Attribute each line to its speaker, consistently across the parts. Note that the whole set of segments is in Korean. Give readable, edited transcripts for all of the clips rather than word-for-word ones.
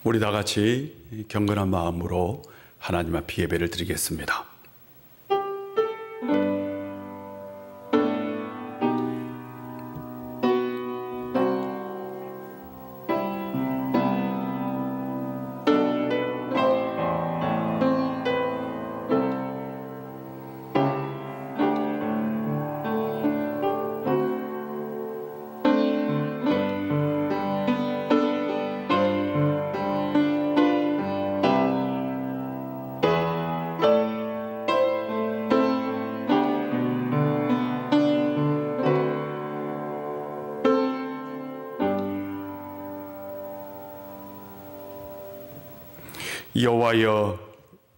Speaker 1: 우리 다 같이 경건한 마음으로 하나님 앞에 예배를 드리겠습니다. 여호와여,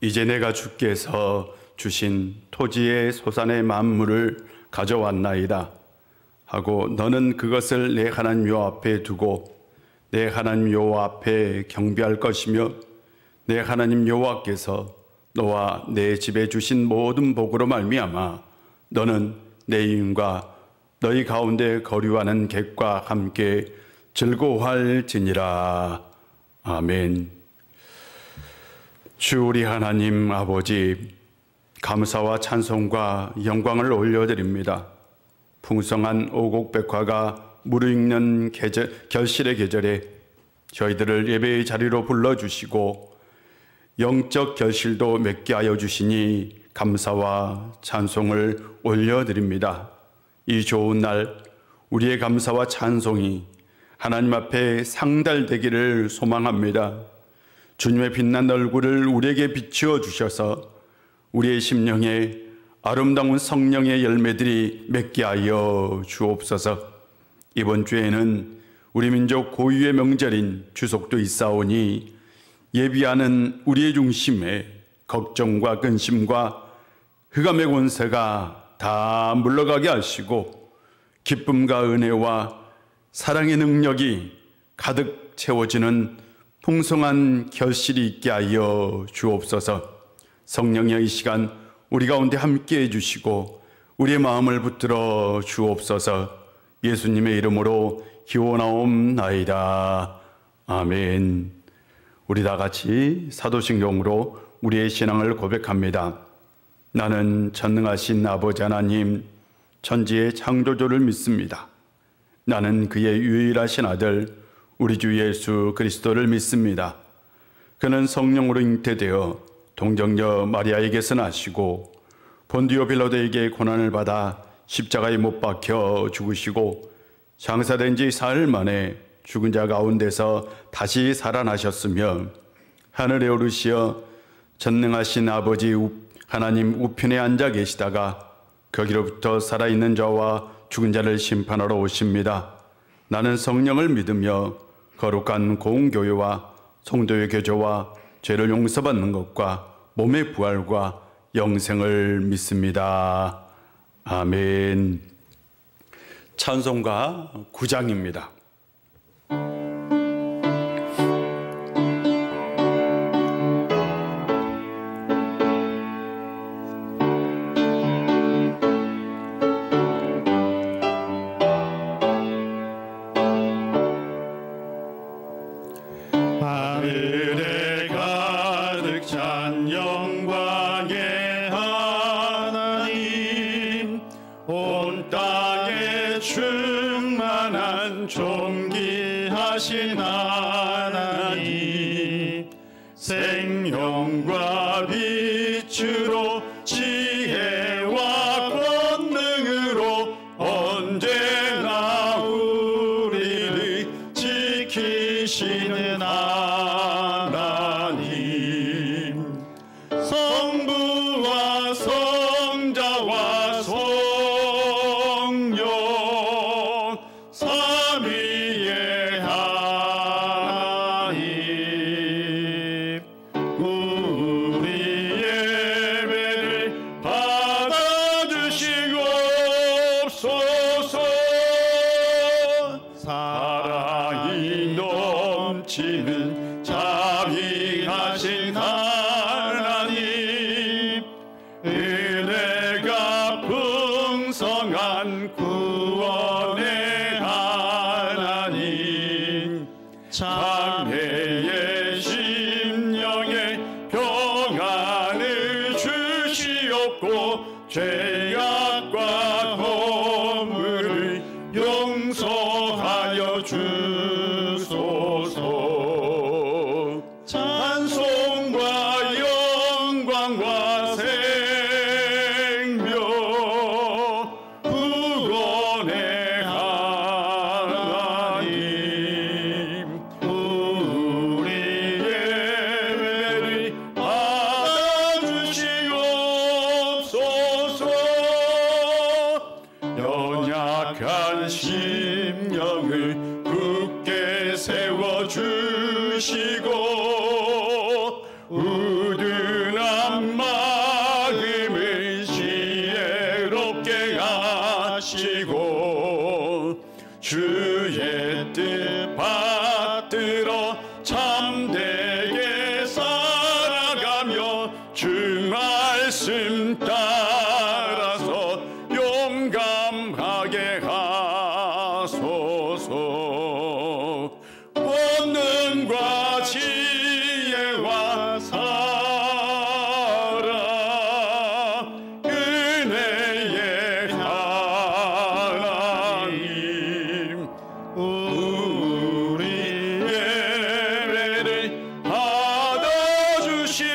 Speaker 1: 이제 내가 주께서 주신 토지의 소산의 만물을 가져왔나이다 하고 너는 그것을 내 하나님 여호와 앞에 두고 내 하나님 여호와 앞에 경배할 것이며 내 하나님 여호와께서 너와 내 집에 주신 모든 복으로 말미암아 너는 내 이윤과 너희 가운데 거류하는 객과 함께 즐거워할지니라. 아멘. 주 우리 하나님 아버지, 감사와 찬송과 영광을 올려드립니다. 풍성한 오곡백화가 무르익는 결실의 계절에 저희들을 예배의 자리로 불러주시고 영적 결실도 맺게 하여 주시니 감사와 찬송을 올려드립니다. 이 좋은 날 우리의 감사와 찬송이 하나님 앞에 상달되기를 소망합니다. 주님의 빛난 얼굴을 우리에게 비추어 주셔서 우리의 심령에 아름다운 성령의 열매들이 맺게 하여 주옵소서. 이번 주에는 우리 민족 고유의 명절인 추석도 있사오니 예비하는 우리의 중심에 걱정과 근심과 흑암의 권세가 다 물러가게 하시고 기쁨과 은혜와 사랑의 능력이 가득 채워지는 풍성한 결실이 있게 하여 주옵소서. 성령의 이 시간 우리 가운데 함께 해주시고 우리의 마음을 붙들어 주옵소서. 예수님의 이름으로 기원하옵나이다. 아멘. 우리 다 같이 사도신경으로 우리의 신앙을 고백합니다. 나는 전능하신 아버지 하나님, 천지의 창조주를 믿습니다. 나는 그의 유일하신 아들 우리 주 예수 그리스도를 믿습니다. 그는 성령으로 잉태되어 동정녀 마리아에게서 나시고 본디오 빌라도에게 고난을 받아 십자가에 못 박혀 죽으시고 장사된 지 사흘 만에 죽은 자 가운데서 다시 살아나셨으며 하늘에 오르시어 전능하신 아버지 하나님 우편에 앉아 계시다가 거기로부터 살아있는 자와 죽은 자를 심판하러 오십니다. 나는 성령을 믿으며 거룩한 공교회와 성도의 교제와 죄를 용서받는 것과 몸의 부활과 영생을 믿습니다. 아멘. 찬송가 9장입니다.
Speaker 2: 하늘에 가득 찬 영광의 하나님, 온 땅에 충만한 존귀하신 하나님, 생명과 빛으로 지혜와 권능으로 언제나 우리를 지키시는 하나님, 성부와 성자와 성령 삼위의 하나님, 우리 예배를 받아주시옵소서. 사랑이 넘치는 자비하신 하나님, 은혜가 풍성한 영원한 구원의 하나님 장애의 심령에 평안을 주시옵고 죄악과 허물을 용서하여 주소서. 찬송과 영광과 생명 구원의 하나님 우리의 예배를 받아주시옵소서. 연약한 심령을 굳게 세워주시고 우둔한 마음을 지혜롭게 하시고 주의 뜻 받들어 참되게 살아가며 주 말씀 따라서 용감하게 하소서. 권능과 지혜와 사랑 은혜의 하나님 우리 예배를 받아주시옵소서.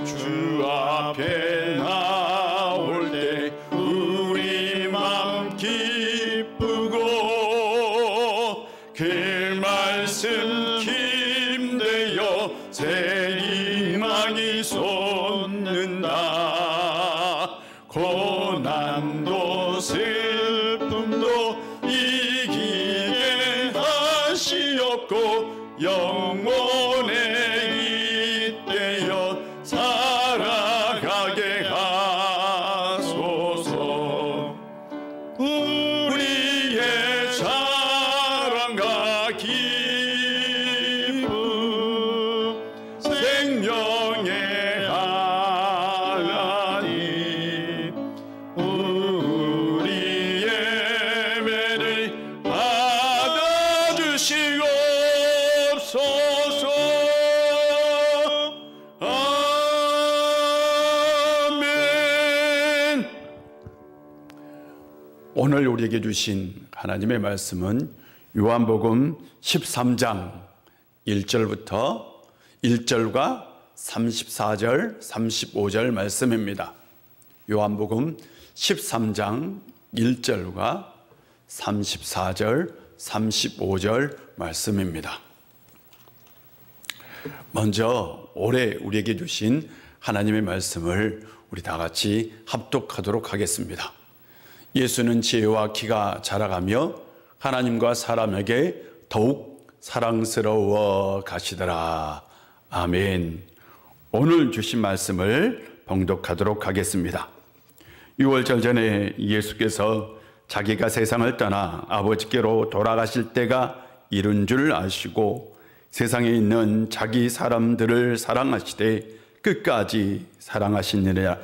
Speaker 2: 주 앞에 나올 때 우리 맘 기쁘고 그 말씀 힘되어 새 희망이 솟는다. 고난도 슬픔도 이기게 하시옵고 영원에 잇대어 살아가게 하소서. 우리의 사랑과 기쁨 생명의 하나님 우리 예배를 받아주시옵소서. 아멘.
Speaker 1: 오늘 우리에게 주신 하나님의 말씀은 요한복음 13장 1절부터 1절과 34절, 35절 말씀입니다. 요한복음 13장 1절과 34절, 35절 말씀입니다. 먼저 올해 우리에게 주신 하나님의 말씀을 우리 다 같이 합독하도록 하겠습니다. 예수는 지혜와 키가 자라가며 하나님과 사람에게 더욱 사랑스러워 가시더라. 아멘. 오늘 주신 말씀을 봉독하도록 하겠습니다. 6월절 전에 예수께서 자기가 세상을 떠나 아버지께로 돌아가실 때가 이른 줄 아시고 세상에 있는 자기 사람들을 사랑하시되 끝까지 사랑하시느니라.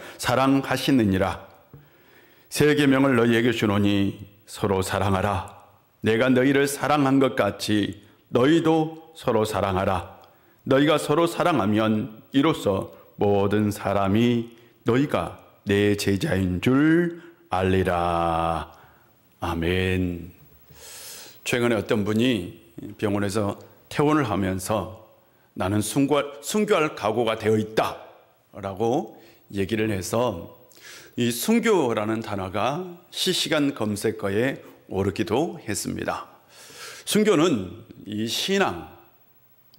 Speaker 1: 새 계명을 너희에게 주노니 서로 사랑하라. 내가 너희를 사랑한 것 같이 너희도 서로 사랑하라. 너희가 서로 사랑하면 이로써 모든 사람이 너희가 내 제자인 줄 알리라. 아멘. 최근에 어떤 분이 병원에서 퇴원을 하면서 나는 순교할 각오가 되어 있다 라고 얘기를 해서 이 순교라는 단어가 실시간 검색어에 오르기도 했습니다. 순교는 이 신앙,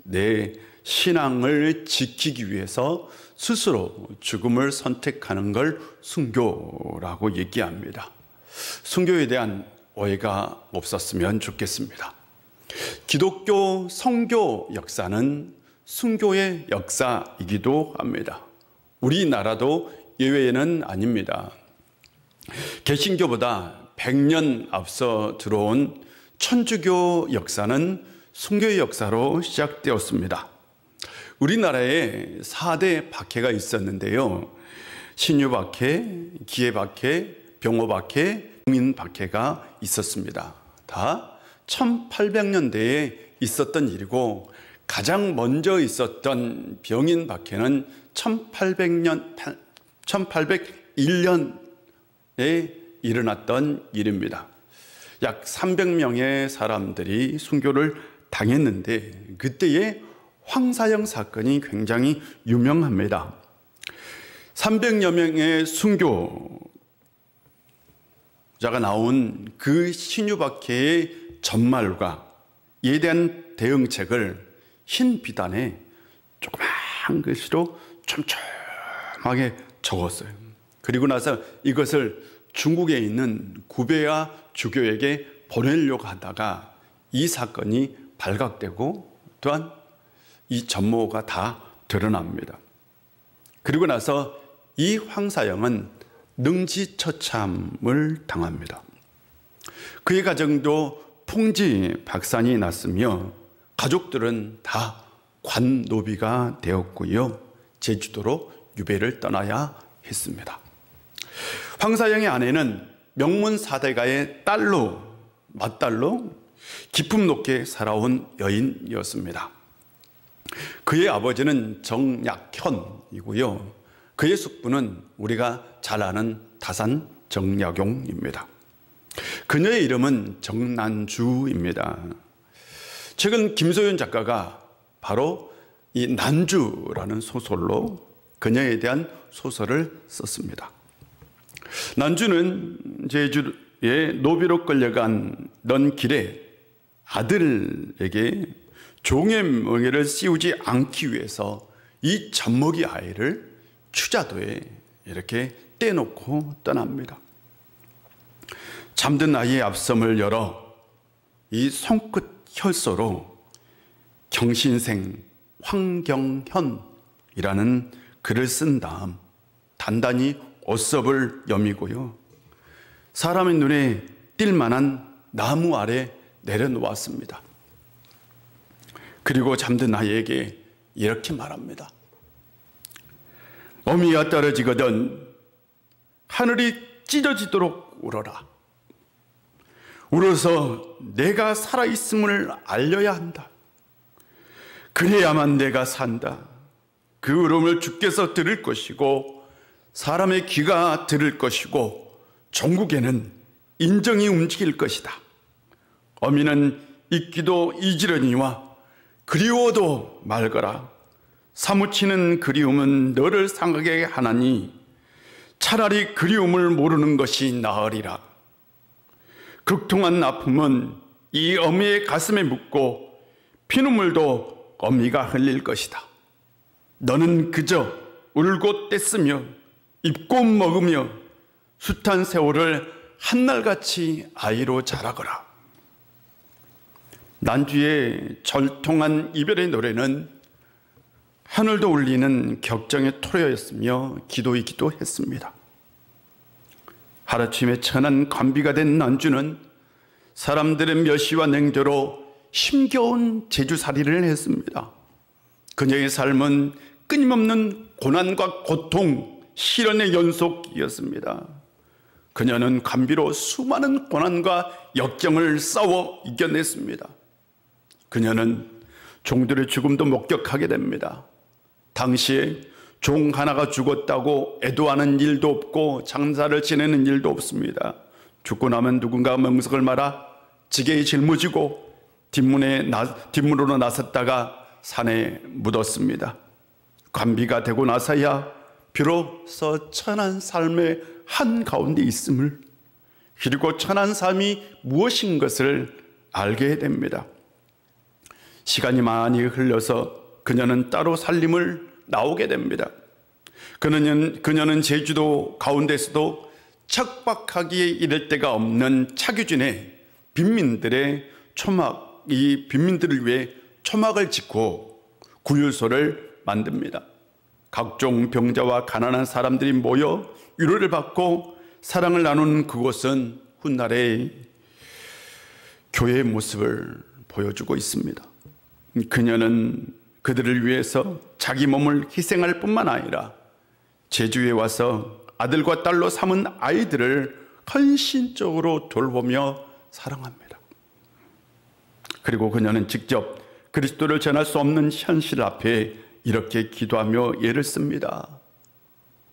Speaker 1: 내 신앙을 지키기 위해서 스스로 죽음을 선택하는 걸 순교라고 얘기합니다. 순교에 대한 오해가 없었으면 좋겠습니다. 기독교 선교 역사는 순교의 역사이기도 합니다. 우리나라도 예외는 아닙니다. 개신교보다 100년 앞서 들어온 천주교 역사는 순교의 역사로 시작되었습니다. 우리나라에 4대 박해가 있었는데요. 신유박해, 기해박해, 병호박해, 용인박해가 있었습니다. 다 1800년대에 있었던 일이고 가장 먼저 있었던 병인박해는 1801년에 일어났던 일입니다. 약 300명의 사람들이 순교를 당했는데 그때의 황사형 사건이 굉장히 유명합니다. 300여 명의 순교자가 나온 그 신유박해의 전말과 이에 대한 대응책을 흰 비단에 조그만 글씨로 촘촘하게 적었어요. 그리고 나서 이것을 중국에 있는 구베아 주교에게 보내려고 하다가 이 사건이 발각되고 또한 이 전모가 다 드러납니다. 그리고 나서 이 황사형은 능지처참을 당합니다. 그의 가정도 풍지박산이 났으며 가족들은 다 관노비가 되었고요. 제주도로 유배를 떠나야 했습니다. 황사형의 아내는 명문 사대가의 맏딸로 기품 높게 살아온 여인이었습니다. 그의 아버지는 정약현이고요. 그의 숙부는 우리가 잘 아는 다산 정약용입니다. 그녀의 이름은 정난주입니다. 최근 김소연 작가가 바로 이 난주라는 소설로 그녀에 대한 소설을 썼습니다. 난주는 제주에 노비로 끌려간 길에 아들에게 종의 멍에를 씌우지 않기 위해서 이 젖먹이 아이를 추자도에 이렇게 떼놓고 떠납니다. 잠든 아이의 앞섬을 열어 이 손끝 혈서로 경신생 황경현이라는 글을 쓴 다음 단단히 옷섭을 여미고요. 사람의 눈에 띌 만한 나무 아래 내려놓았습니다. 그리고 잠든 아이에게 이렇게 말합니다. 어미가 떨어지거든 하늘이 찢어지도록 울어라. 울어서 내가 살아있음을 알려야 한다. 그래야만 내가 산다. 그 울음을 주께서 들을 것이고 사람의 귀가 들을 것이고 전국에는 인정이 움직일 것이다. 어미는 잊기도 잊으려니와 그리워도 말거라. 사무치는 그리움은 너를 상하게 하나니 차라리 그리움을 모르는 것이 나으리라. 극통한 아픔은 이 어미의 가슴에 묻고 피눈물도 어미가 흘릴 것이다. 너는 그저 울고 뗐으며 입고 먹으며 숱한 세월을 한날같이 아이로 자라거라. 난주의 절통한 이별의 노래는 하늘도 울리는 격정의 토로였으며 기도이기도 했습니다. 하루아침에 천한 관비가 된 난주는 사람들의 멸시와 냉조로 힘겨운 제주살이를 했습니다. 그녀의 삶은 끊임없는 고난과 고통, 시련의 연속이었습니다. 그녀는 관비로 수많은 고난과 역경을 싸워 이겨냈습니다. 그녀는 종들의 죽음도 목격하게 됩니다. 당시에 종 하나가 죽었다고 애도하는 일도 없고 장사를 지내는 일도 없습니다. 죽고 나면 누군가 명석을 말아 지게에 짊어지고 뒷문으로 나섰다가 산에 묻었습니다. 관비가 되고 나서야 비로소 천한 삶의 한가운데 있음을, 그리고 천한 삶이 무엇인 것을 알게 됩니다. 시간이 많이 흘러서 그녀는 따로 살림을 나오게 됩니다. 그녀는 제주도 가운데서도 척박하기에 이를 데가 없는 차규진의 빈민들의 이 빈민들을 위해 초막을 짓고 구유소를 만듭니다. 각종 병자와 가난한 사람들이 모여 위로를 받고 사랑을 나누는 그곳은 훗날의 교회의 모습을 보여주고 있습니다. 그녀는 그들을 위해서 자기 몸을 희생할 뿐만 아니라 제주에 와서 아들과 딸로 삼은 아이들을 헌신적으로 돌보며 사랑합니다. 그리고 그녀는 직접 그리스도를 전할 수 없는 현실 앞에 이렇게 기도하며 예를 씁니다.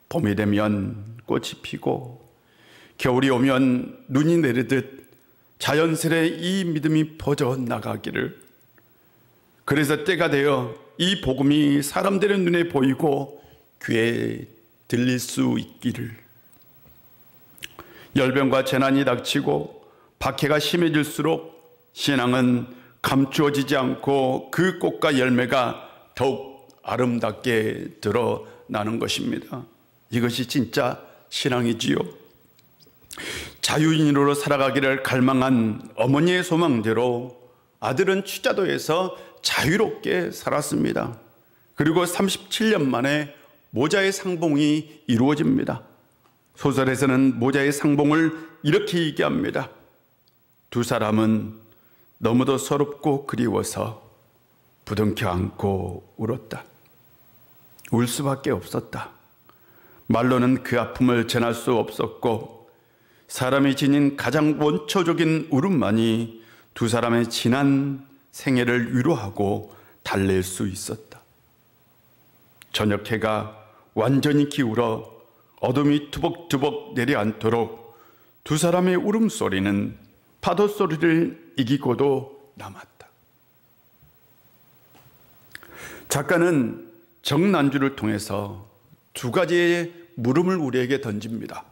Speaker 1: 봄이 되면 꽃이 피고 겨울이 오면 눈이 내리듯 자연스레 이 믿음이 퍼져나가기를, 그래서 때가 되어 이 복음이 사람들의 눈에 보이고 귀에 들릴 수 있기를. 열병과 재난이 닥치고 박해가 심해질수록 신앙은 감추어지지 않고 그 꽃과 열매가 더욱 아름답게 드러나는 것입니다. 이것이 진짜 신앙이지요. 자유인으로 살아가기를 갈망한 어머니의 소망대로 아들은 취자도에서 자유롭게 살았습니다. 그리고 37년 만에 모자의 상봉이 이루어집니다. 소설에서는 모자의 상봉을 이렇게 얘기합니다. 두 사람은 너무도 서럽고 그리워서 부둥켜 안고 울었다. 울 수밖에 없었다. 말로는 그 아픔을 전할 수 없었고 사람이 지닌 가장 원초적인 울음만이 두 사람의 지난 생애를 위로하고 달랠 수 있었다. 저녁 해가 완전히 기울어 어둠이 투벅투벅 내려앉도록 두 사람의 울음소리는 파도 소리를 이기고도 남았다. 작가는 정난주를 통해서 두 가지의 물음을 우리에게 던집니다.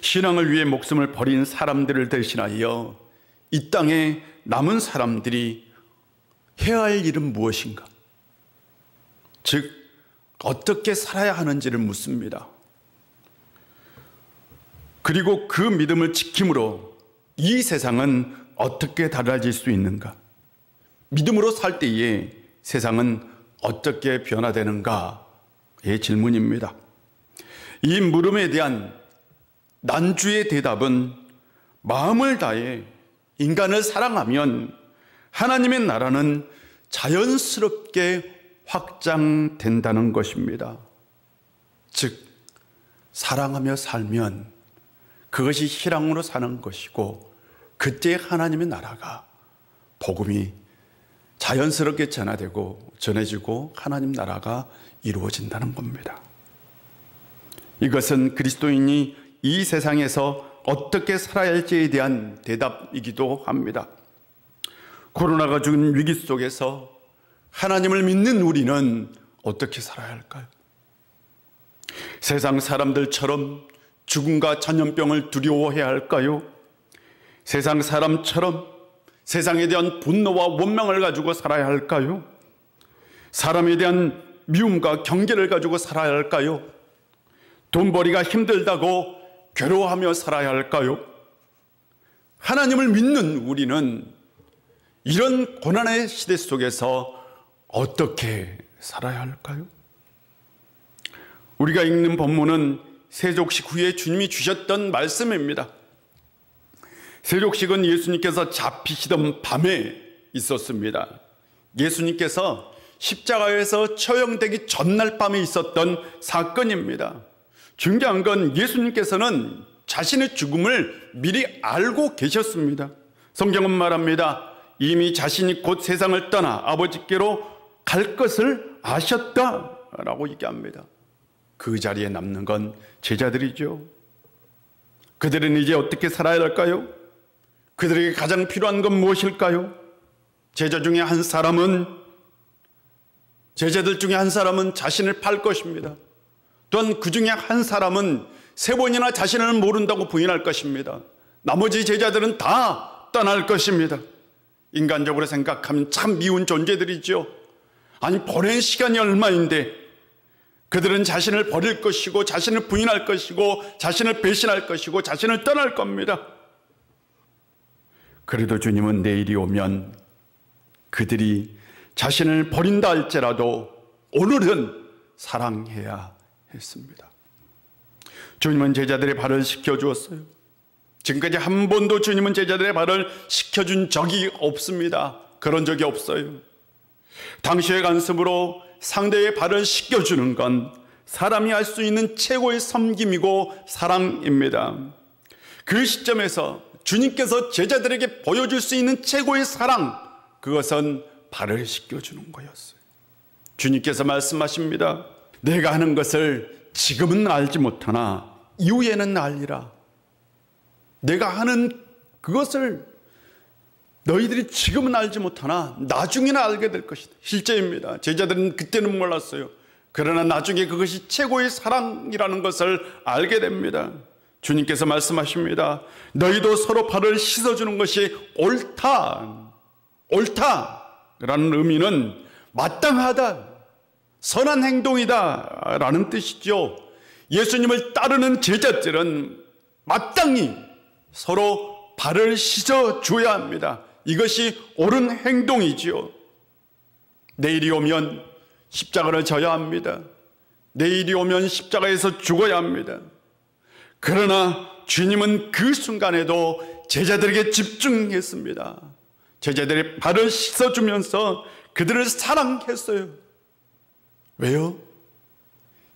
Speaker 1: 신앙을 위해 목숨을 버린 사람들을 대신하여 이 땅에 남은 사람들이 해야 할 일은 무엇인가? 즉, 어떻게 살아야 하는지를 묻습니다. 그리고 그 믿음을 지킴으로 이 세상은 어떻게 달라질 수 있는가? 믿음으로 살 때에 세상은 어떻게 변화되는가의 질문입니다. 이 물음에 대한 난주의 대답은 마음을 다해 인간을 사랑하면 하나님의 나라는 자연스럽게 확장된다는 것입니다. 즉, 사랑하며 살면 그것이 신앙으로 사는 것이고 그때 하나님의 나라가, 복음이 자연스럽게 전화되고 전해지고 하나님 나라가 이루어진다는 겁니다. 이것은 그리스도인이 이 세상에서 어떻게 살아야 할지에 대한 대답이기도 합니다. 코로나가 준 위기 속에서 하나님을 믿는 우리는 어떻게 살아야 할까요? 세상 사람들처럼 죽음과 전염병을 두려워해야 할까요? 세상 사람처럼 세상에 대한 분노와 원망을 가지고 살아야 할까요? 사람에 대한 미움과 경계를 가지고 살아야 할까요? 돈벌이가 힘들다고 괴로워하며 살아야 할까요? 하나님을 믿는 우리는 이런 고난의 시대 속에서 어떻게 살아야 할까요? 우리가 읽는 본문은 세족식 후에 주님이 주셨던 말씀입니다. 세족식은 예수님께서 잡히시던 밤에 있었습니다. 예수님께서 십자가에서 처형되기 전날 밤에 있었던 사건입니다. 중요한 건 예수님께서는 자신의 죽음을 미리 알고 계셨습니다. 성경은 말합니다. 이미 자신이 곧 세상을 떠나 아버지께로 갈 것을 아셨다라고 얘기합니다. 그 자리에 남는 건 제자들이죠. 그들은 이제 어떻게 살아야 할까요? 그들에게 가장 필요한 건 무엇일까요? 제자들 중에 한 사람은 자신을 팔 것입니다. 또한 그 중에 한 사람은 3번이나 자신을 모른다고 부인할 것입니다. 나머지 제자들은 다 떠날 것입니다. 인간적으로 생각하면 참 미운 존재들이죠. 아니, 보낸 시간이 얼마인데 그들은 자신을 버릴 것이고 자신을 부인할 것이고 자신을 배신할 것이고 자신을 떠날 겁니다. 그래도 주님은 내일이 오면 그들이 자신을 버린다 할지라도 오늘은 사랑해야 했습니다. 주님은 제자들의 발을 씻겨주었어요. 지금까지 한 번도 주님은 제자들의 발을 씻겨준 적이 없습니다. 그런 적이 없어요. 당시의 관습으로 상대의 발을 씻겨주는 건 사람이 할 수 있는 최고의 섬김이고 사랑입니다. 그 시점에서 주님께서 제자들에게 보여줄 수 있는 최고의 사랑, 그것은 발을 씻겨주는 거였어요. 주님께서 말씀하십니다. 내가 하는 것을 지금은 알지 못하나 이후에는 알리라. 내가 하는 그것을 너희들이 지금은 알지 못하나 나중에는 알게 될 것이다. 실제입니다. 제자들은 그때는 몰랐어요. 그러나 나중에 그것이 최고의 사랑이라는 것을 알게 됩니다. 주님께서 말씀하십니다. 너희도 서로 발을 씻어주는 것이 옳다. 옳다라는 의미는 마땅하다, 선한 행동이다 라는 뜻이죠. 예수님을 따르는 제자들은 마땅히 서로 발을 씻어줘야 합니다. 이것이 옳은 행동이지요. 내일이 오면 십자가를 져야 합니다. 내일이 오면 십자가에서 죽어야 합니다. 그러나 주님은 그 순간에도 제자들에게 집중했습니다. 제자들의 발을 씻어주면서 그들을 사랑했어요. 왜요?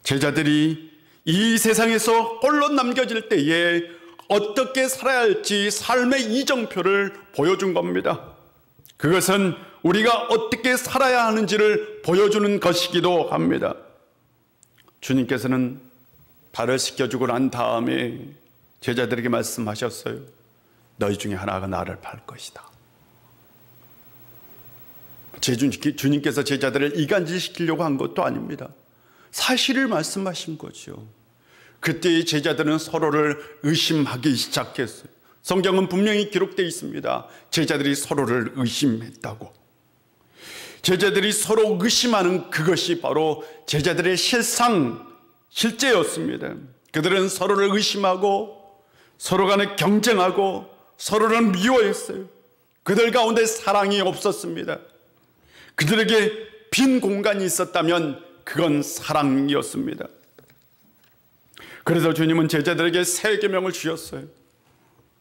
Speaker 1: 제자들이 이 세상에서 홀로 남겨질 때에 어떻게 살아야 할지 삶의 이정표를 보여준 겁니다. 그것은 우리가 어떻게 살아야 하는지를 보여주는 것이기도 합니다. 주님께서는 발을 씻겨주고 난 다음에 제자들에게 말씀하셨어요. 너희 중에 하나가 나를 팔 것이다. 주님께서 제자들을 이간질시키려고 한 것도 아닙니다. 사실을 말씀하신 거죠. 그때의 제자들은 서로를 의심하기 시작했어요. 성경은 분명히 기록되어 있습니다. 제자들이 서로를 의심했다고. 제자들이 서로 의심하는 그것이 바로 제자들의 실제였습니다. 그들은 서로를 의심하고 서로 간에 경쟁하고 서로를 미워했어요. 그들 가운데 사랑이 없었습니다. 그들에게 빈 공간이 있었다면 그건 사랑이었습니다. 그래서 주님은 제자들에게 세 계명을 주셨어요.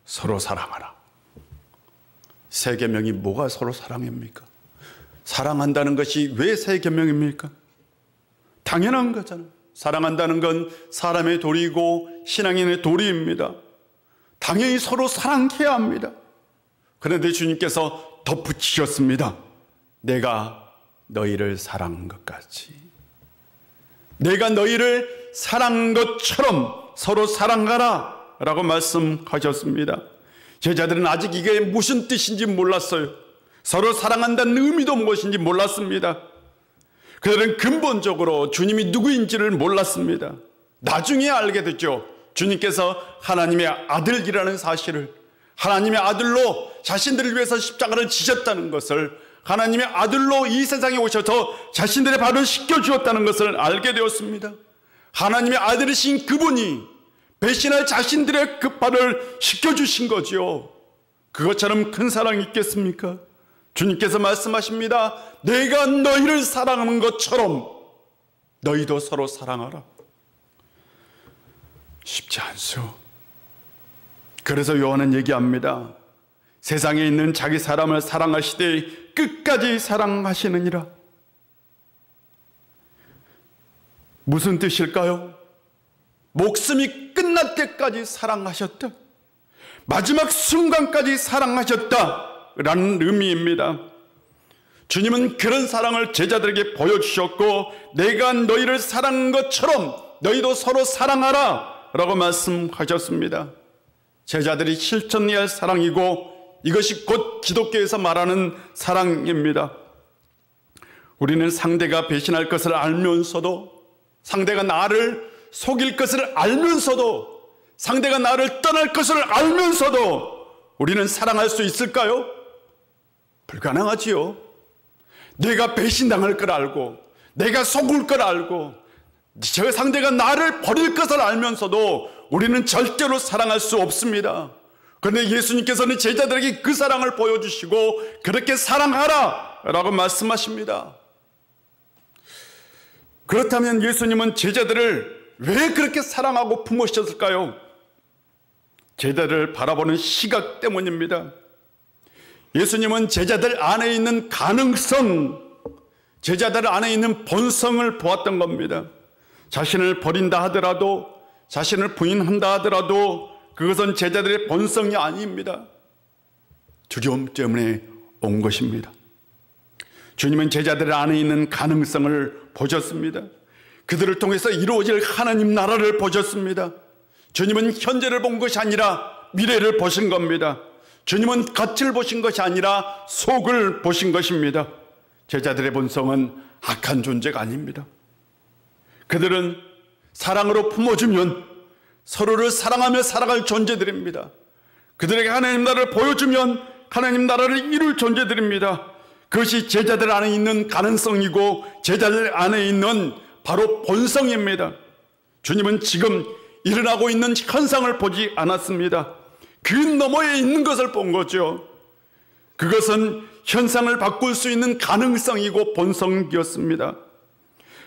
Speaker 1: 서로 사랑하라. 세 계명이 뭐가 서로 사랑입니까? 사랑한다는 것이 왜 세 계명입니까? 당연한 거잖아요. 사랑한다는 건 사람의 도리이고 신앙인의 도리입니다. 당연히 서로 사랑해야 합니다. 그런데 주님께서 덧붙이셨습니다. 내가 너희를 사랑한 것 같이, 내가 너희를 사랑한 것처럼 서로 사랑하라 라고 말씀하셨습니다. 제자들은 아직 이게 무슨 뜻인지 몰랐어요. 서로 사랑한다는 의미도 무엇인지 몰랐습니다. 그들은 근본적으로 주님이 누구인지를 몰랐습니다. 나중에 알게 됐죠. 주님께서 하나님의 아들이라는 사실을, 하나님의 아들로 자신들을 위해서 십자가를 지셨다는 것을, 하나님의 아들로 이 세상에 오셔서 자신들의 발을 씻겨주었다는 것을 알게 되었습니다. 하나님의 아들이신 그분이 배신할 자신들의 그 발을 씻겨주신 거지요. 그것처럼 큰 사랑이 있겠습니까? 주님께서 말씀하십니다. 내가 너희를 사랑하는 것처럼 너희도 서로 사랑하라. 쉽지 않소. 그래서 요한은 얘기합니다. 세상에 있는 자기 사람을 사랑하시되 끝까지 사랑하시느니라. 무슨 뜻일까요? 목숨이 끝날 때까지 사랑하셨다. 마지막 순간까지 사랑하셨다라는 의미입니다. 주님은 그런 사랑을 제자들에게 보여주셨고, 내가 너희를 사랑한 것처럼 너희도 서로 사랑하라 라고 말씀하셨습니다. 제자들이 실천해야 할 사랑이고, 이것이 곧 기독교에서 말하는 사랑입니다. 우리는 상대가 배신할 것을 알면서도, 상대가 나를 속일 것을 알면서도, 상대가 나를 떠날 것을 알면서도 우리는 사랑할 수 있을까요? 불가능하지요. 내가 배신당할 걸 알고, 내가 속을 걸 알고, 저 상대가 나를 버릴 것을 알면서도 우리는 절대로 사랑할 수 없습니다. 그런데 예수님께서는 제자들에게 그 사랑을 보여주시고 그렇게 사랑하라 라고 말씀하십니다. 그렇다면 예수님은 제자들을 왜 그렇게 사랑하고 품으셨을까요? 제자들을 바라보는 시각 때문입니다. 예수님은 제자들 안에 있는 가능성, 제자들 안에 있는 본성을 보았던 겁니다. 자신을 버린다 하더라도, 자신을 부인한다 하더라도 그것은 제자들의 본성이 아닙니다. 두려움 때문에 온 것입니다. 주님은 제자들 안에 있는 가능성을 보셨습니다. 그들을 통해서 이루어질 하나님 나라를 보셨습니다. 주님은 현재를 본 것이 아니라 미래를 보신 겁니다. 주님은 겉을 보신 것이 아니라 속을 보신 것입니다. 제자들의 본성은 악한 존재가 아닙니다. 그들은 사랑으로 품어주면 서로를 사랑하며 살아갈 존재들입니다. 그들에게 하나님 나라를 보여주면 하나님 나라를 이룰 존재들입니다. 그것이 제자들 안에 있는 가능성이고 제자들 안에 있는 바로 본성입니다. 주님은 지금 일어나고 있는 현상을 보지 않았습니다. 그 너머에 있는 것을 본 거죠. 그것은 현상을 바꿀 수 있는 가능성이고 본성이었습니다.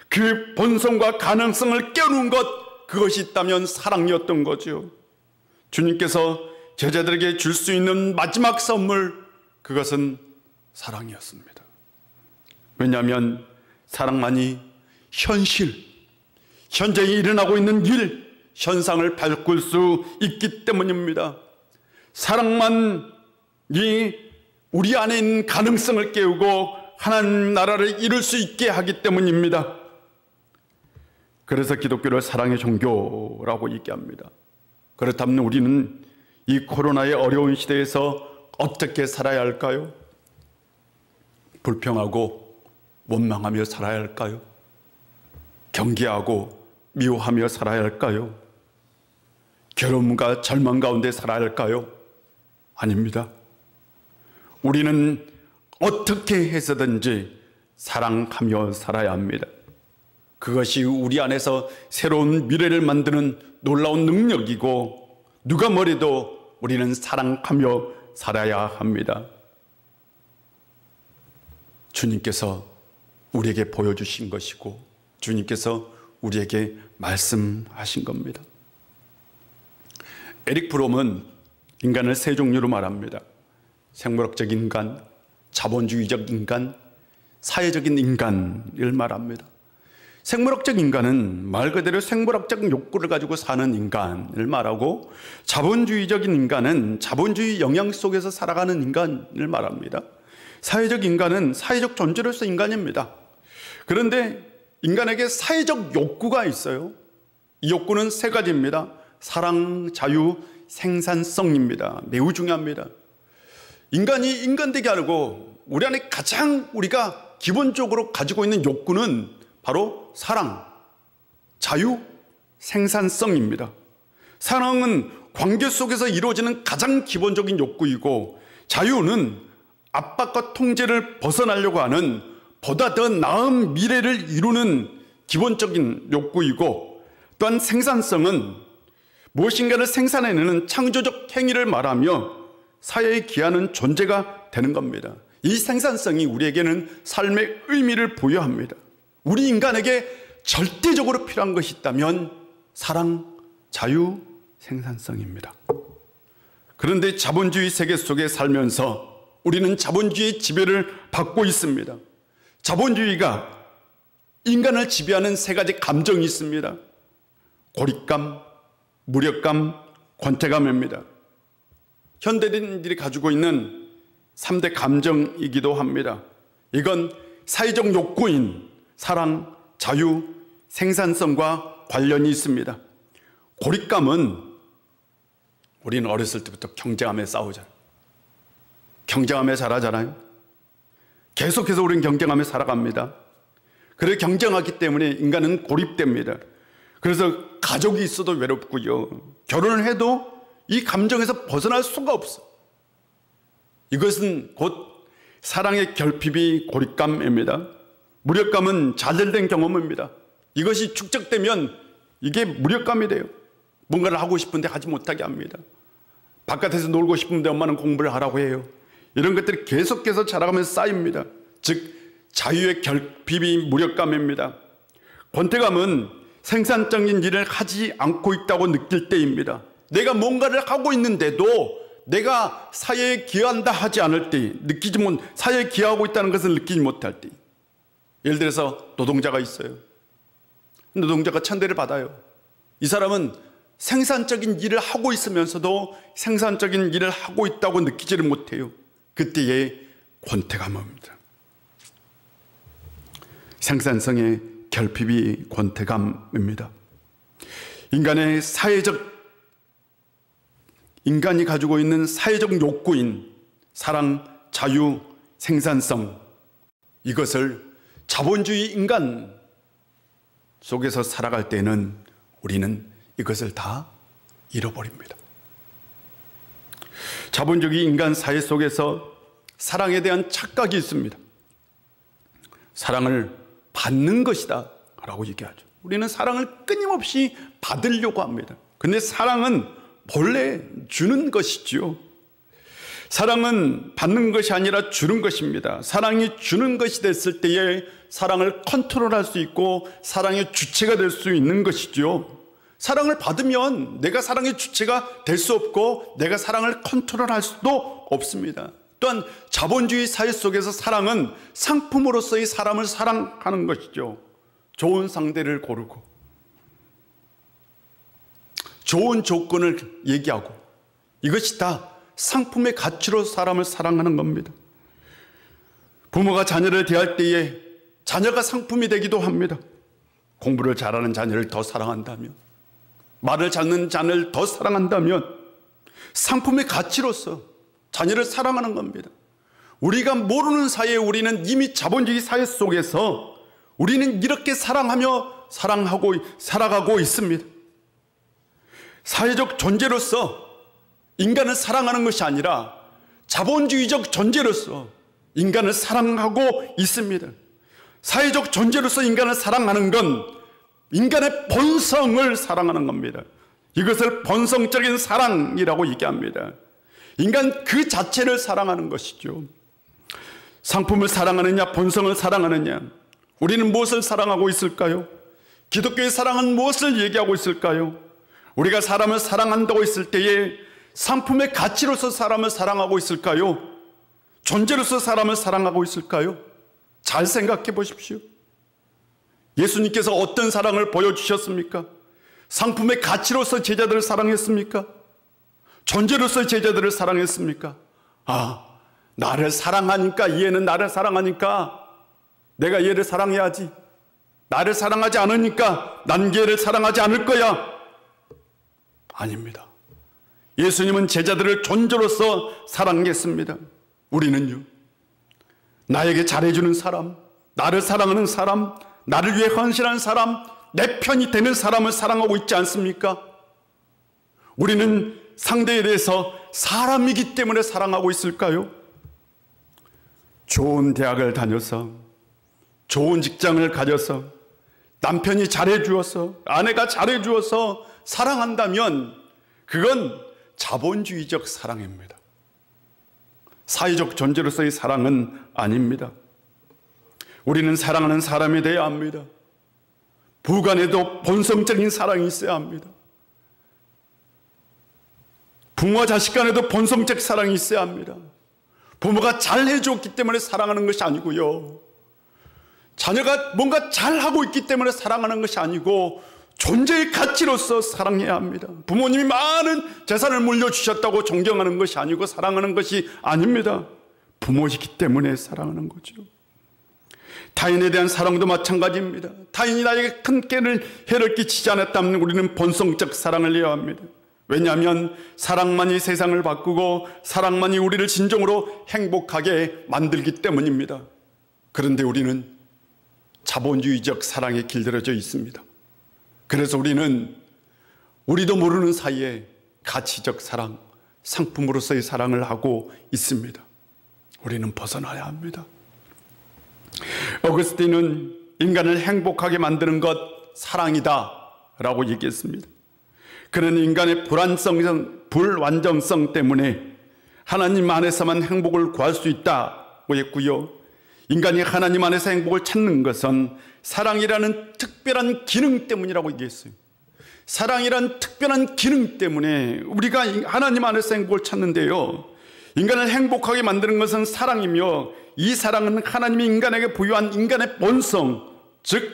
Speaker 1: 그 본성과 가능성을 깨우는 것, 그것이 있다면 사랑이었던 거죠. 주님께서 제자들에게 줄 수 있는 마지막 선물, 그것은 사랑이었습니다. 왜냐하면 사랑만이 현실, 현재 일어나고 있는 일, 현상을 바꿀 수 있기 때문입니다. 사랑만이 우리 안에 있는 가능성을 깨우고 하나님 나라를 이룰 수 있게 하기 때문입니다. 그래서 기독교를 사랑의 종교라고 얘기합니다. 그렇다면 우리는 이 코로나의 어려운 시대에서 어떻게 살아야 할까요? 불평하고 원망하며 살아야 할까요? 경계하고 미워하며 살아야 할까요? 괴로움과 절망 가운데 살아야 할까요? 아닙니다. 우리는 어떻게 해서든지 사랑하며 살아야 합니다. 그것이 우리 안에서 새로운 미래를 만드는 놀라운 능력이고, 누가 뭐래도 우리는 사랑하며 살아야 합니다. 주님께서 우리에게 보여주신 것이고 주님께서 우리에게 말씀하신 겁니다. 에릭 프롬은 인간을 세 종류로 말합니다. 생물학적 인간, 자본주의적 인간, 사회적인 인간을 말합니다. 생물학적 인간은 말 그대로 생물학적 욕구를 가지고 사는 인간을 말하고, 자본주의적인 인간은 자본주의 영향 속에서 살아가는 인간을 말합니다. 사회적 인간은 사회적 존재로서 인간입니다. 그런데 인간에게 사회적 욕구가 있어요. 이 욕구는 세 가지입니다. 사랑, 자유, 생산성입니다. 매우 중요합니다. 인간이 인간되게 하고 우리 안에 가장 우리가 기본적으로 가지고 있는 욕구는 바로 사랑, 자유, 생산성입니다. 사랑은 관계 속에서 이루어지는 가장 기본적인 욕구이고, 자유는 압박과 통제를 벗어나려고 하는 보다 더 나은 미래를 이루는 기본적인 욕구이고, 또한 생산성은 무엇인가를 생산해내는 창조적 행위를 말하며 사회에 기하는 존재가 되는 겁니다. 이 생산성이 우리에게는 삶의 의미를 부여합니다. 우리 인간에게 절대적으로 필요한 것이 있다면 사랑, 자유, 생산성입니다. 그런데 자본주의 세계 속에 살면서 우리는 자본주의의 지배를 받고 있습니다. 자본주의가 인간을 지배하는 세 가지 감정이 있습니다. 고립감, 무력감, 권태감입니다. 현대인들이 가지고 있는 3대 감정이기도 합니다. 이건 사회적 욕구인 사랑, 자유, 생산성과 관련이 있습니다. 고립감은 우리는 어렸을 때부터 경쟁하며 싸우잖아요. 경쟁하며 자라잖아요. 계속해서 우리는 경쟁하며 살아갑니다. 그래서 경쟁하기 때문에 인간은 고립됩니다. 그래서 가족이 있어도 외롭고요, 결혼을 해도 이 감정에서 벗어날 수가 없어. 이것은 곧 사랑의 결핍이 고립감입니다. 무력감은 잘잘된 경험입니다. 이것이 축적되면 이게 무력감이 돼요. 뭔가를 하고 싶은데 하지 못하게 합니다. 바깥에서 놀고 싶은데 엄마는 공부를 하라고 해요. 이런 것들이 계속해서 자라가면서 쌓입니다. 즉 자유의 결핍이 무력감입니다. 권태감은 생산적인 일을 하지 않고 있다고 느낄 때입니다. 내가 뭔가를 하고 있는데도 내가 사회에 기여한다 하지 않을 때, 사회에 기여하고 있다는 것을 느끼지 못할 때. 예를 들어서 노동자가 있어요. 노동자가 천대를 받아요. 이 사람은 생산적인 일을 하고 있으면서도 생산적인 일을 하고 있다고 느끼지를 못해요. 그때의 권태감이 옵니다. 생산성의 결핍이 권태감입니다. 인간이 가지고 있는 사회적 욕구인 사랑, 자유, 생산성, 이것을 자본주의 인간 속에서 살아갈 때는 우리는 이것을 다 잃어버립니다. 자본주의 인간 사회 속에서 사랑에 대한 착각이 있습니다. 사랑을 받는 것이다 라고 얘기하죠. 우리는 사랑을 끊임없이 받으려고 합니다. 근데 사랑은 본래 주는 것이죠. 사랑은 받는 것이 아니라 주는 것입니다. 사랑이 주는 것이 됐을 때에 사랑을 컨트롤할 수 있고 사랑의 주체가 될 수 있는 것이죠. 사랑을 받으면 내가 사랑의 주체가 될 수 없고 내가 사랑을 컨트롤할 수도 없습니다. 또한 자본주의 사회 속에서 사랑은 상품으로서의 사람을 사랑하는 것이죠. 좋은 상대를 고르고 좋은 조건을 얘기하고 이것이 다 상품의 가치로 사람을 사랑하는 겁니다. 부모가 자녀를 대할 때에 자녀가 상품이 되기도 합니다. 공부를 잘하는 자녀를 더 사랑한다면, 말을 잘하는 자녀를 더 사랑한다면 상품의 가치로서 자녀를 사랑하는 겁니다. 우리가 모르는 사이에 우리는 이미 자본주의 사회 속에서 우리는 이렇게 사랑하며 살아가고 있습니다. 사회적 존재로서 인간을 사랑하는 것이 아니라 자본주의적 존재로서 인간을 사랑하고 있습니다. 사회적 존재로서 인간을 사랑하는 건 인간의 본성을 사랑하는 겁니다. 이것을 본성적인 사랑이라고 얘기합니다. 인간 그 자체를 사랑하는 것이죠. 상품을 사랑하느냐, 본성을 사랑하느냐, 우리는 무엇을 사랑하고 있을까요? 기독교의 사랑은 무엇을 얘기하고 있을까요? 우리가 사람을 사랑한다고 했을 때에 상품의 가치로서 사람을 사랑하고 있을까요? 존재로서 사람을 사랑하고 있을까요? 잘 생각해 보십시오. 예수님께서 어떤 사랑을 보여주셨습니까? 상품의 가치로서 제자들을 사랑했습니까? 존재로서 제자들을 사랑했습니까? 나를 사랑하니까, 얘는 나를 사랑하니까 내가 얘를 사랑해야지. 나를 사랑하지 않으니까 난 얘를 사랑하지 않을 거야. 아닙니다. 예수님은 제자들을 존재로서 사랑했습니다. 우리는요, 나에게 잘해주는 사람, 나를 사랑하는 사람, 나를 위해 헌신하는 사람, 내 편이 되는 사람을 사랑하고 있지 않습니까? 우리는 상대에 대해서 사람이기 때문에 사랑하고 있을까요? 좋은 대학을 다녀서, 좋은 직장을 가져서, 남편이 잘해주어서, 아내가 잘해주어서 사랑한다면 그건 자본주의적 사랑입니다. 사회적 존재로서의 사랑은 아닙니다. 우리는 사랑하는 사람이 되어야 합니다. 부간에도 본성적인 사랑이 있어야 합니다. 부모와 자식 간에도 본성적 사랑이 있어야 합니다. 부모가 잘해줬기 때문에 사랑하는 것이 아니고요, 자녀가 뭔가 잘하고 있기 때문에 사랑하는 것이 아니고 존재의 가치로서 사랑해야 합니다. 부모님이 많은 재산을 물려주셨다고 존경하는 것이 아니고 사랑하는 것이 아닙니다. 부모이기 때문에 사랑하는 거죠. 타인에 대한 사랑도 마찬가지입니다. 타인이 나에게 큰 해를 끼치지 않았다면 우리는 본성적 사랑을 해야 합니다. 왜냐하면 사랑만이 세상을 바꾸고 사랑만이 우리를 진정으로 행복하게 만들기 때문입니다. 그런데 우리는 자본주의적 사랑에 길들여져 있습니다. 그래서 우리는 우리도 모르는 사이에 가치적 사랑, 상품으로서의 사랑을 하고 있습니다. 우리는 벗어나야 합니다. 어거스틴은 인간을 행복하게 만드는 것 사랑이다 라고 얘기했습니다. 그는 인간의 불완전성 때문에 하나님 안에서만 행복을 구할 수 있다고 했고요, 인간이 하나님 안에서 행복을 찾는 것은 사랑이라는 특별한 기능 때문이라고 얘기했어요. 사랑이란 특별한 기능 때문에 우리가 하나님 안에서 행복을 찾는데요, 인간을 행복하게 만드는 것은 사랑이며 이 사랑은 하나님이 인간에게 부여한 인간의 본성, 즉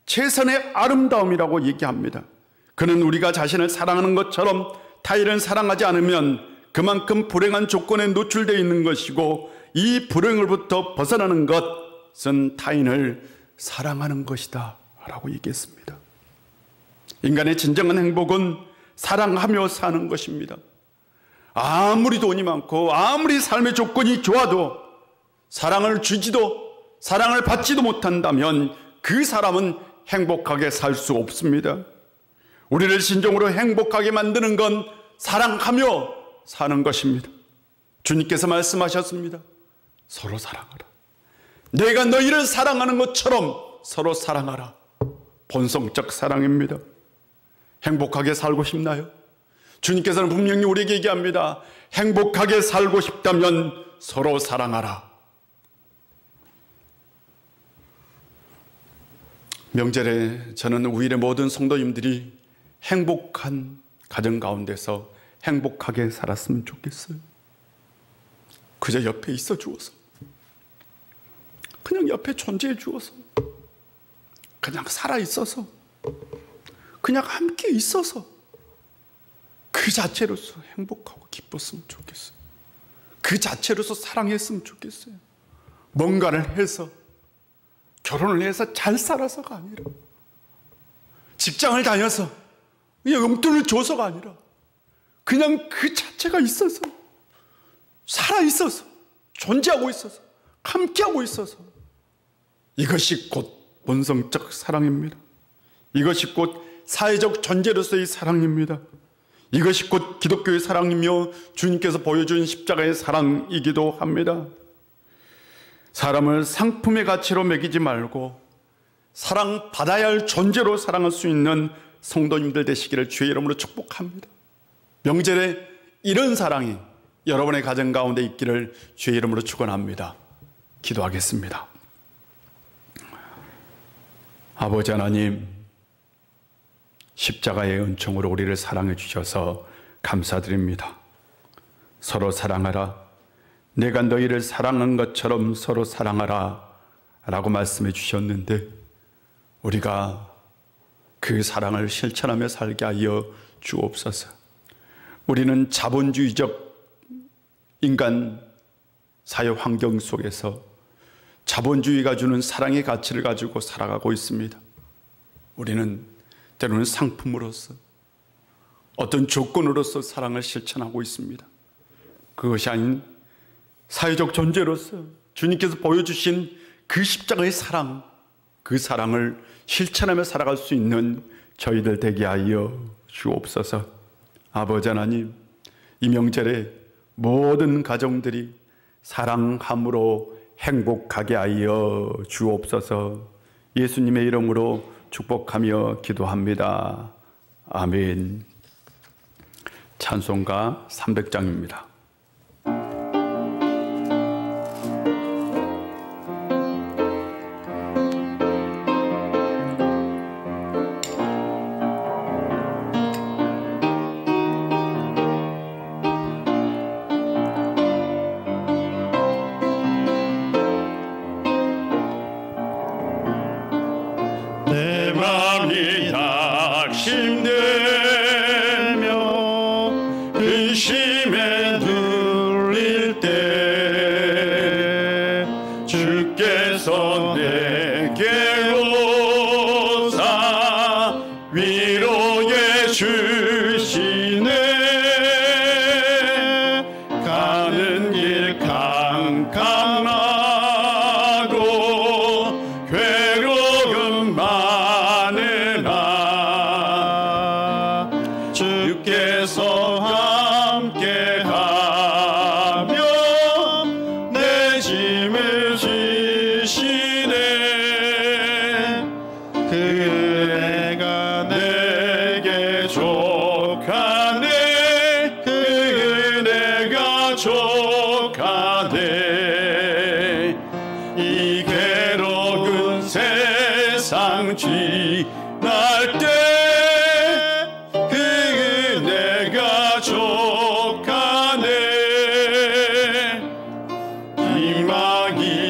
Speaker 1: 최선의 아름다움이라고 얘기합니다. 그는 우리가 자신을 사랑하는 것처럼 타인을 사랑하지 않으면 그만큼 불행한 조건에 노출되어 있는 것이고, 이 불행으로부터 벗어나는 것은 타인을 사랑하는 것이다 라고 얘기했습니다. 인간의 진정한 행복은 사랑하며 사는 것입니다. 아무리 돈이 많고 아무리 삶의 조건이 좋아도 사랑을 주지도 사랑을 받지도 못한다면 그 사람은 행복하게 살 수 없습니다. 우리를 진정으로 행복하게 만드는 건 사랑하며 사는 것입니다. 주님께서 말씀하셨습니다. 서로 사랑하라. 내가 너희를 사랑하는 것처럼 서로 사랑하라. 본성적 사랑입니다. 행복하게 살고 싶나요? 주님께서는 분명히 우리에게 얘기합니다. 행복하게 살고 싶다면 서로 사랑하라. 명절에 저는 우리의 모든 성도님들이 행복한 가정 가운데서 행복하게 살았으면 좋겠어요. 그저 옆에 있어 주어서, 그냥 옆에 존재해 주어서, 그냥 살아 있어서, 그냥 함께 있어서 그 자체로서 행복하고 기뻤으면 좋겠어요. 그 자체로서 사랑했으면 좋겠어요. 뭔가를 해서, 결혼을 해서 잘 살아서가 아니라, 직장을 다녀서 용돈을 줘서가 아니라, 그냥 그 자체가 있어서, 살아있어서, 존재하고 있어서, 함께하고 있어서, 이것이 곧 본성적 사랑입니다. 이것이 곧 사회적 존재로서의 사랑입니다. 이것이 곧 기독교의 사랑이며 주님께서 보여준 십자가의 사랑이기도 합니다. 사람을 상품의 가치로 매기지 말고 사랑받아야 할 존재로 사랑할 수 있는 성도님들 되시기를 주의 이름으로 축복합니다. 명절에 이런 사랑이 여러분의 가정 가운데 있기를 주의 이름으로 축원합니다. 기도하겠습니다. 아버지 하나님, 십자가의 은총으로 우리를 사랑해 주셔서 감사드립니다. 서로 사랑하라. 내가 너희를 사랑한 것처럼 서로 사랑하라 라고 말씀해 주셨는데, 우리가 그 사랑을 실천하며 살게 하여 주옵소서. 우리는 자본주의적 인간 사회 환경 속에서 자본주의가 주는 사랑의 가치를 가지고 살아가고 있습니다. 우리는 때로는 상품으로서, 어떤 조건으로서 사랑을 실천하고 있습니다. 그것이 아닌 사회적 존재로서 주님께서 보여주신 그 십자가의 사랑, 그 사랑을 실천하며 살아갈 수 있는 저희들 되게 하여 주옵소서. 아버지 하나님, 이 명절에 모든 가정들이 사랑함으로 행복하게 하여 주옵소서. 예수님의 이름으로 축복하며 기도합니다. 아멘. 찬송가 300장입니다.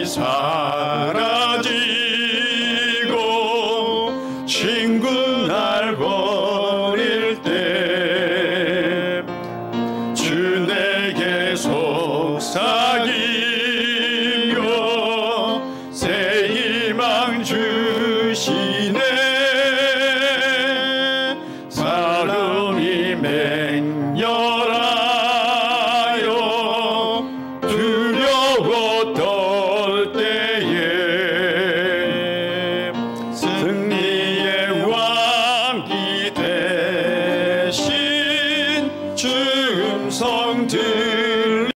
Speaker 2: 사라지고 맹렬하여 두려워 떨 때에 승리의 왕이 되신 주 음성 들리네.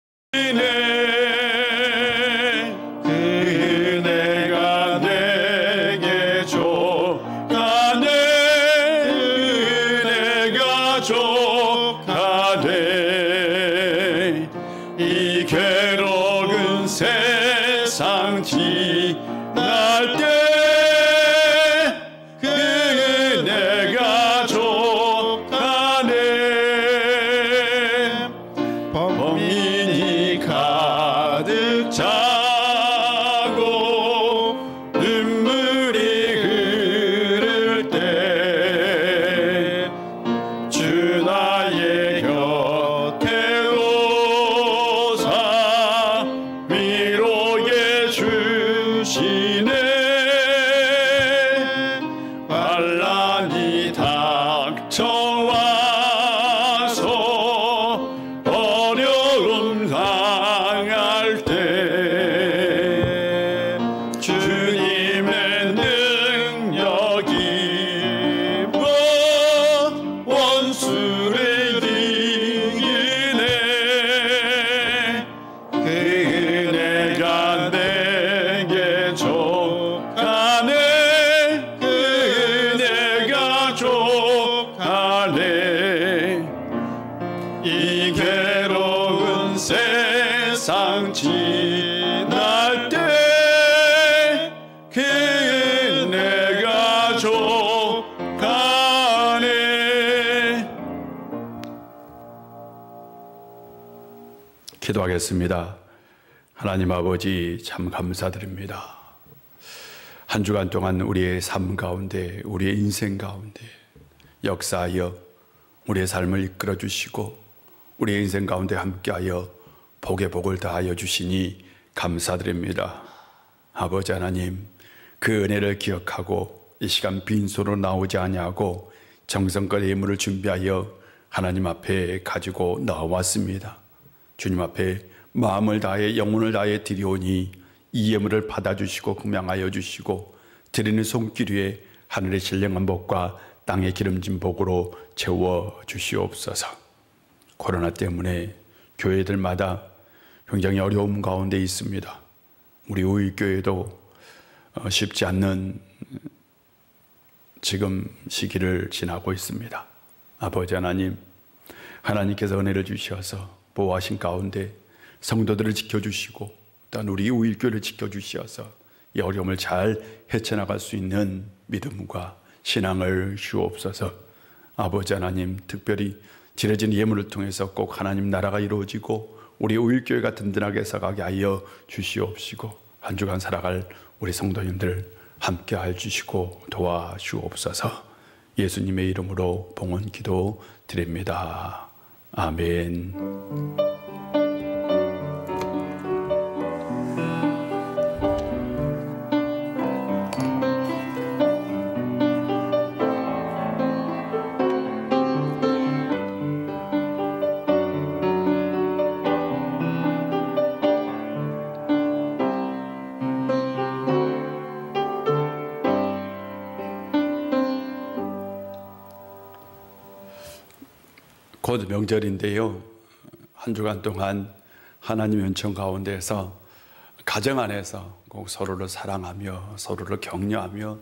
Speaker 2: 그네가 내게 족하네. 그네가 족하네. 이 괴로운 세상 지날 때 그네가 족하네. 범인이 가득 차고 눈물이 흐를 때 주 나의 곁에 오사 위로해 주시네. 반란이 닥쳐와서 어려움 당할 때 주님의 능력이 원수를 이기네. 그네가 내게 족하네. 그네가 족하네. 이 괴로운 세상 지날 때 그네가 족하네.
Speaker 1: 기도하겠습니다. 하나님 아버지, 참 감사드립니다. 한 주간 동안 우리의 삶 가운데, 우리의 인생 가운데 역사하여 우리의 삶을 이끌어 주시고 우리의 인생 가운데 함께하여 복의 복을 다하여 주시니 감사드립니다. 아버지 하나님, 그 은혜를 기억하고 이 시간 빈손으로 나오지 아니하고 정성껏 예물을 준비하여 하나님 앞에 가지고 나왔습니다. 주님 앞에 마음을 다해 영혼을 다해 드리오니 이 예물을 받아주시고 금양하여 주시고 드리는 손길 위에 하늘의 신령한 복과 땅의 기름진 복으로 채워 주시옵소서. 코로나 때문에 교회들마다 굉장히 어려움 가운데 있습니다. 우리 우일교회도 쉽지 않는 지금 시기를 지나고 있습니다. 아버지 하나님, 하나님께서 은혜를 주셔서 보호하신 가운데 성도들을 지켜주시고 또한 우리 우일교회를 지켜주셔서 이 어려움을 잘 헤쳐나갈 수 있는 믿음과 신앙을 주옵소서. 아버지 하나님, 특별히 지려진 예물을 통해서 꼭 하나님 나라가 이루어지고 우리 우일교회가 든든하게 서가게 하여 주시옵시고 한 주간 살아갈 우리 성도님들 함께 해 주시고 도와주옵소서. 예수님의 이름으로 봉헌 기도 드립니다. 아멘. 곧 명절인데요. 한 주간 동안 하나님 은총 가운데서 가정 안에서 꼭 서로를 사랑하며 서로를 격려하며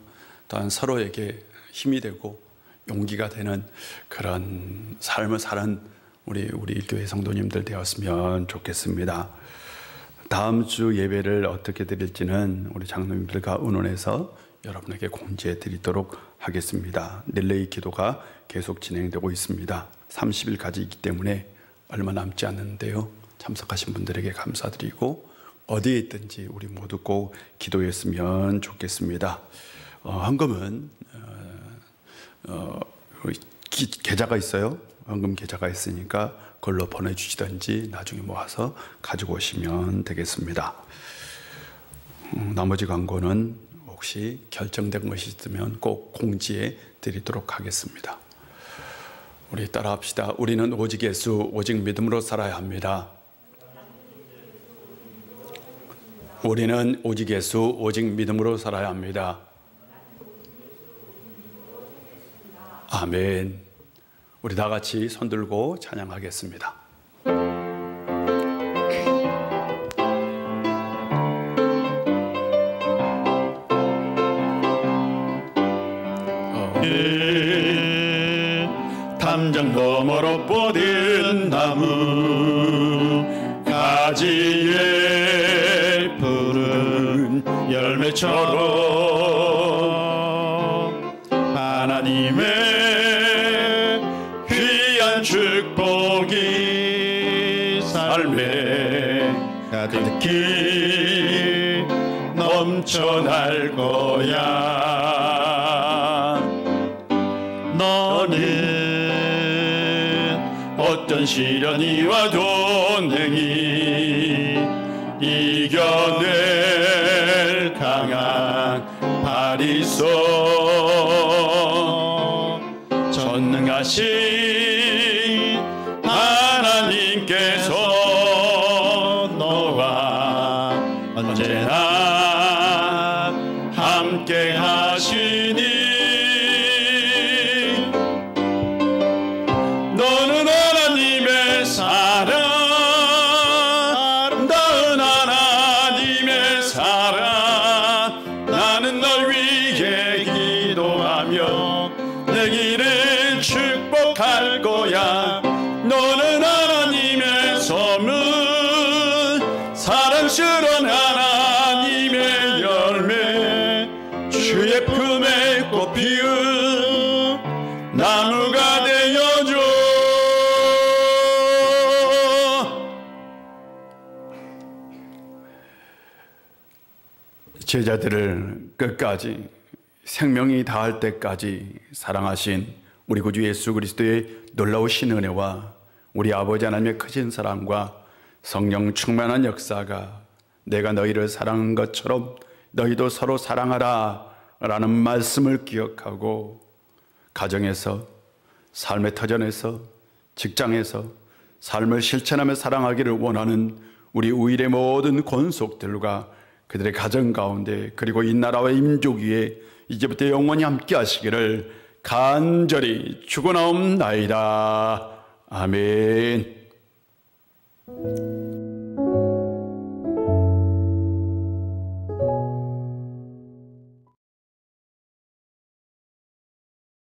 Speaker 1: 또한 서로에게 힘이 되고 용기가 되는 그런 삶을 사는 우리 교회 성도님들 되었으면 좋겠습니다. 다음 주 예배를 어떻게 드릴지는 우리 장로님들과 의논해서 여러분에게 공지해 드리도록 하겠습니다. 릴레이 기도가 계속 진행되고 있습니다. 30일까지 있기 때문에 얼마 남지 않는데요. 참석하신 분들에게 감사드리고 어디에 있든지 우리 모두 꼭 기도했으면 좋겠습니다. 헌금은 계좌가 있어요. 헌금 계좌가 있으니까 그걸로 보내주시든지 나중에 모아서 가지고 오시면 되겠습니다. 나머지 광고는 혹시 결정된 것이 있으면 꼭 공지해 드리도록 하겠습니다. 우리 따라합시다. 우리는 오직 예수, 오직 믿음으로 살아야 합니다. 우리는 오직 예수, 오직 믿음으로 살아야 합니다. 아멘. 우리 다 같이 손 들고 찬양하겠습니다.
Speaker 2: 담장 너머로 뻗은 나무 가지에 푸른 열매처럼 하나님의 귀한 축복이 삶에 가득히 넘쳐날 거야. 너는 어떤 시련이 와도 능히 이겨낼 강한 발이 있어. 전능하신 하나님께서 너와 언제나 함께 하시니 너는 하나님의 사랑, 아름다운 하나님의 사랑. 나는 널 위해 기도하며 내 길을 축복할 거야. 너는 하나님의 선물, 사랑스러운 하나님의 열매, 주의 품에 꽃 피운 나무가 되어줘.
Speaker 1: 제자들을 끝까지 생명이 다할 때까지 사랑하신 우리 구주 예수 그리스도의 놀라우신 은혜와 우리 아버지 하나님의 크신 사랑과 성령 충만한 역사가 내가 너희를 사랑한 것처럼 너희도 서로 사랑하라 라는 말씀을 기억하고 가정에서, 삶의 터전에서, 직장에서 삶을 실천하며 사랑하기를 원하는 우리 우일의 모든 권속들과 그들의 가정 가운데 그리고 이 나라와 민족 위에 이제부터 영원히 함께 하시기를 간절히 축원하옵나이다. 아멘.